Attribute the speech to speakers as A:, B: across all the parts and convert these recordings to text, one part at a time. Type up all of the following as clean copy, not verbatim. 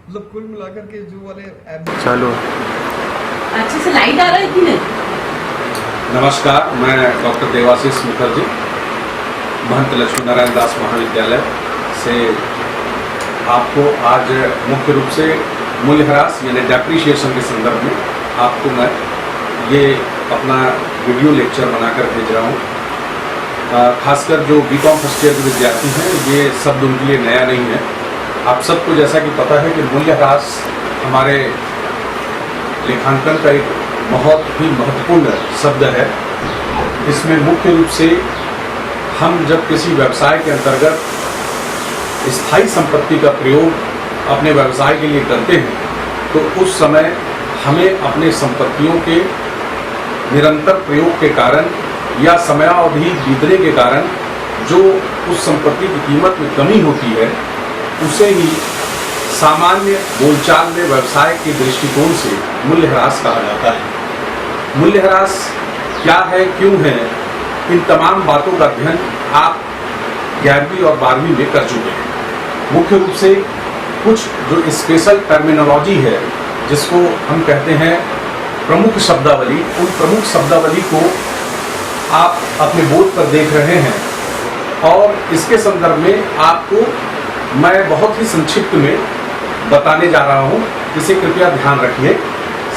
A: मतलब कुल मिलाकर के जो वाले
B: चलो
C: अच्छे से लाइट आ रहा है कि नहीं?
D: नमस्कार, मैं डॉक्टर देवाशीष मुखर्जी महंत लक्ष्मी नारायण दास महाविद्यालय से आपको आज मुख्य रूप से मूल्यह्रास यानी डेप्रिशिएशन के संदर्भ में आपको मैं ये अपना वीडियो लेक्चर बनाकर भेज रहा हूँ। खासकर जो बीकॉम फर्स्ट ईयर के विद्यार्थी हैं, ये शब्द उनके लिए नया नहीं है। आप सबको जैसा कि पता है कि मूल्यह्रास हमारे लेखांकन का एक बहुत ही महत्वपूर्ण शब्द है। इसमें मुख्य रूप से हम जब किसी व्यवसाय के अंतर्गत स्थायी संपत्ति का प्रयोग अपने व्यवसाय के लिए करते हैं, तो उस समय हमें अपने संपत्तियों के निरंतर प्रयोग के कारण या समयावधि बीतने के कारण जो उस संपत्ति की कीमत में कमी होती है, उसे ही सामान्य बोलचाल में व्यवसाय के दृष्टिकोण से मूल्यह्रास कहा जाता है। मूल्यह्रास क्या है, क्यों है, इन तमाम बातों का अध्ययन आप 11वीं और 12वीं में कर चुके हैं। मुख्य रूप से कुछ जो स्पेशल टर्मिनोलॉजी है, जिसको हम कहते हैं प्रमुख शब्दावली, उन प्रमुख शब्दावली को आप अपने बोर्ड पर देख रहे हैं और इसके संदर्भ में आपको मैं बहुत ही संक्षिप्त में बताने जा रहा हूं, इसे कृपया ध्यान रखिए।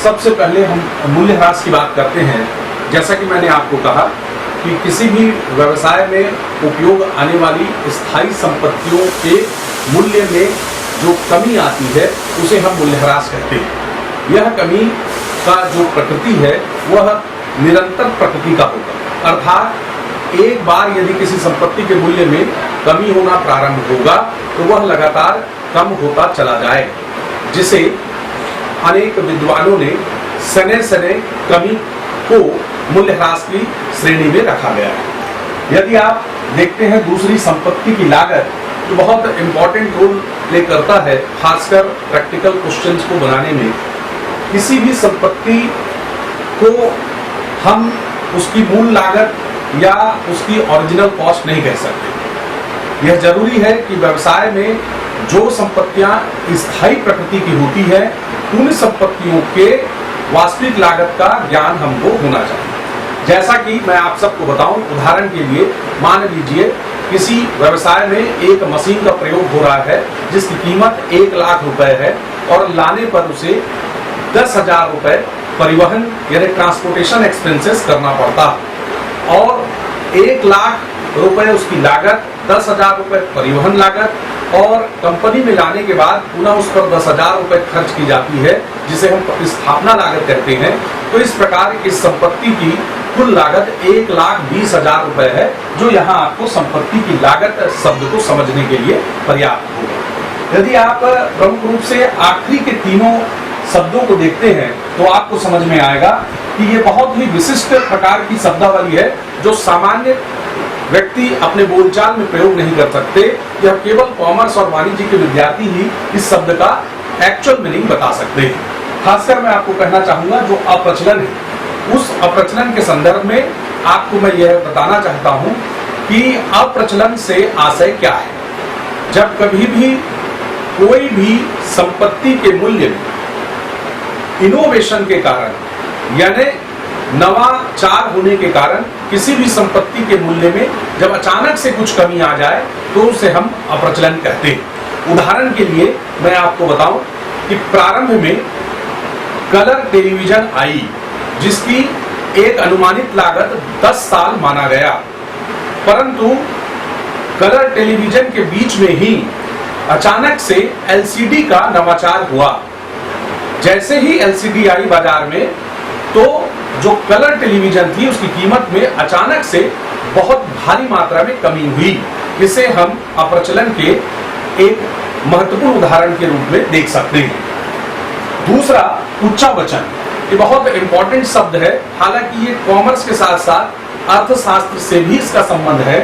D: सबसे पहले हम मूल्यह्रास की बात करते हैं। जैसा कि मैंने आपको कहा कि किसी भी व्यवसाय में उपयोग आने वाली स्थायी संपत्तियों के मूल्य में जो कमी आती है, उसे हम मूल्यह्रास कहते हैं। यह कमी का जो प्रकृति है वह निरंतर प्रकृति का होगा, अर्थात एक बार यदि किसी संपत्ति के मूल्य में कमी होना प्रारंभ होगा तो वह लगातार कम होता चला जाएगा, जिसे अनेक विद्वानों ने सने सने कमी को मूल्यह्रास की श्रेणी में रखा गया है। यदि आप देखते हैं दूसरी संपत्ति की लागत, जो बहुत इंपॉर्टेंट रोल प्ले करता है खासकर प्रैक्टिकल क्वेश्चंस को बनाने में। किसी भी संपत्ति को हम उसकी मूल लागत या उसकी ओरिजिनल कॉस्ट नहीं कह सकते। यह जरूरी है कि व्यवसाय में जो संपत्तियां स्थायी प्रकृति की होती है, उन संपत्तियों के वास्तविक लागत का ज्ञान हमको होना चाहिए। जैसा कि मैं आप सबको बताऊं, उदाहरण के लिए मान लीजिए किसी व्यवसाय में एक मशीन का प्रयोग हो रहा है जिसकी कीमत 1 लाख रुपए है और लाने पर उसे 10,000 रुपए परिवहन यानी ट्रांसपोर्टेशन एक्सपेंसेस करना पड़ता है और 1 लाख रुपए उसकी लागत, 10,000 रुपए परिवहन लागत और कंपनी में लाने के बाद पुनः उस पर 10,000 रुपए खर्च की जाती है, जिसे हम प्रतिस्थापना लागत कहते हैं। तो इस प्रकार इस संपत्ति की कुल लागत 1,20,000 रुपए है, जो यहाँ आपको संपत्ति की लागत शब्द को समझने के लिए पर्याप्त होगा। यदि आप प्रमुख रूप से आखिरी के तीनों शब्दों को देखते हैं तो आपको समझ में आएगा कि ये बहुत ही विशिष्ट प्रकार की शब्दावली है, जो सामान्य व्यक्ति अपने बोलचाल में प्रयोग नहीं कर सकते। यह केवल कॉमर्स और वाणिज्य के विद्यार्थी ही इस शब्द का एक्चुअल मीनिंग बता सकते हैं। खासकर मैं आपको कहना चाहूंगा जो अप्रचलन है, उस अप्रचलन के संदर्भ में आपको मैं यह बताना चाहता हूं कि अप्रचलन से आशय क्या है। जब कभी भी कोई भी संपत्ति के मूल्य में इनोवेशन के कारण यानी नवाचार होने के कारण किसी भी संपत्ति के मूल्य में जब अचानक से कुछ कमी आ जाए तो उसे हम अप्रचलन कहते हैं। उदाहरण के लिए मैं आपको बताऊं कि प्रारंभ में कलर टेलीविजन आई, जिसकी एक अनुमानित लागत 10 साल माना गया, परंतु कलर टेलीविजन के बीच में ही अचानक से एलसीडी का नवाचार हुआ। जैसे ही एलसीडी आई बाजार में, तो जो कलर टेलीविजन थी उसकी कीमत में अचानक से बहुत भारी मात्रा में कमी हुई। इसे हम अप्रचलन के एक महत्वपूर्ण उदाहरण के रूप में देख सकते हैं। दूसरा, उच्चावचन, ये बहुत इंपॉर्टेंट शब्द है। हालांकि ये कॉमर्स के साथ साथ अर्थशास्त्र से भी इसका संबंध है।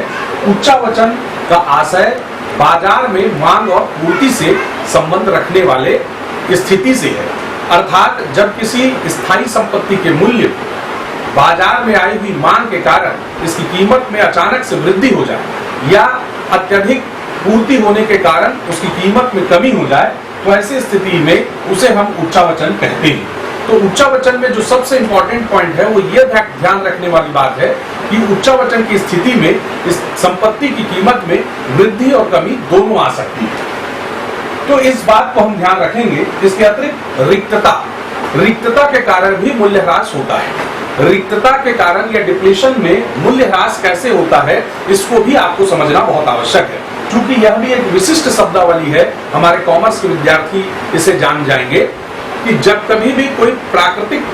D: उच्चावचन का आशय बाजार में मांग और पूर्ति से संबंध रखने वाले स्थिति से है, अर्थात जब किसी स्थायी संपत्ति के मूल्य बाजार में आई हुई मांग के कारण इसकी कीमत में अचानक से वृद्धि हो जाए या अत्यधिक पूर्ति होने के कारण उसकी कीमत में कमी हो जाए, तो ऐसी स्थिति में उसे हम उच्चावचन कहते हैं। तो उच्चावचन में जो सबसे इंपॉर्टेंट पॉइंट है वो ये ध्यान रखने वाली बात है कि उच्चावचन की स्थिति में इस संपत्ति की कीमत में वृद्धि और कमी दोनों आ सकती है। तो इस बात को हम ध्यान रखेंगे। इसके अतिरिक्त रिक्तता के कारण भी मूल्यह्रास होता है। रिक्तता के कारण या डिप्लीशन में मूल्यह्रास कैसे होता है, इसको भी आपको समझना बहुत आवश्यक है। क्योंकि यह भी एक विशिष्ट शब्दावली है, हमारे कॉमर्स के विद्यार्थी इसे जान जाएंगे कि जब कभी भी कोई प्राकृतिक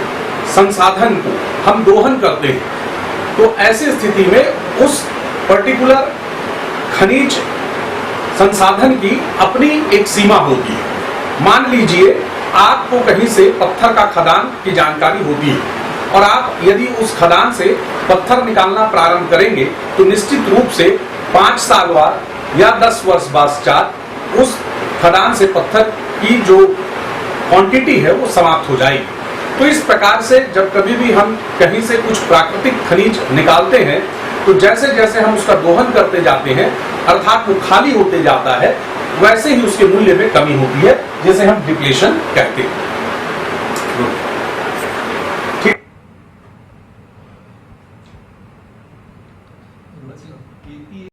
D: संसाधन को हम दोहन करते हैं तो ऐसी स्थिति में उस पर्टिकुलर खनिज संसाधन की अपनी एक सीमा होती है। मान लीजिए आपको कहीं से पत्थर का खदान की जानकारी होती है और आप यदि उस खदान से पत्थर निकालना प्रारंभ करेंगे तो निश्चित रूप से 5 साल बाद या 10 वर्ष बाद उस खदान से पत्थर की जो क्वांटिटी है वो समाप्त हो जाएगी। तो इस प्रकार से जब कभी भी हम कहीं से कुछ प्राकृतिक खनिज निकालते हैं तो जैसे जैसे हम उसका दोहन करते जाते हैं अर्थात वो खाली होते जाता है, वैसे ही उसके मूल्य में कमी होती है, जिसे हम डिप्लीशन कहते हैं।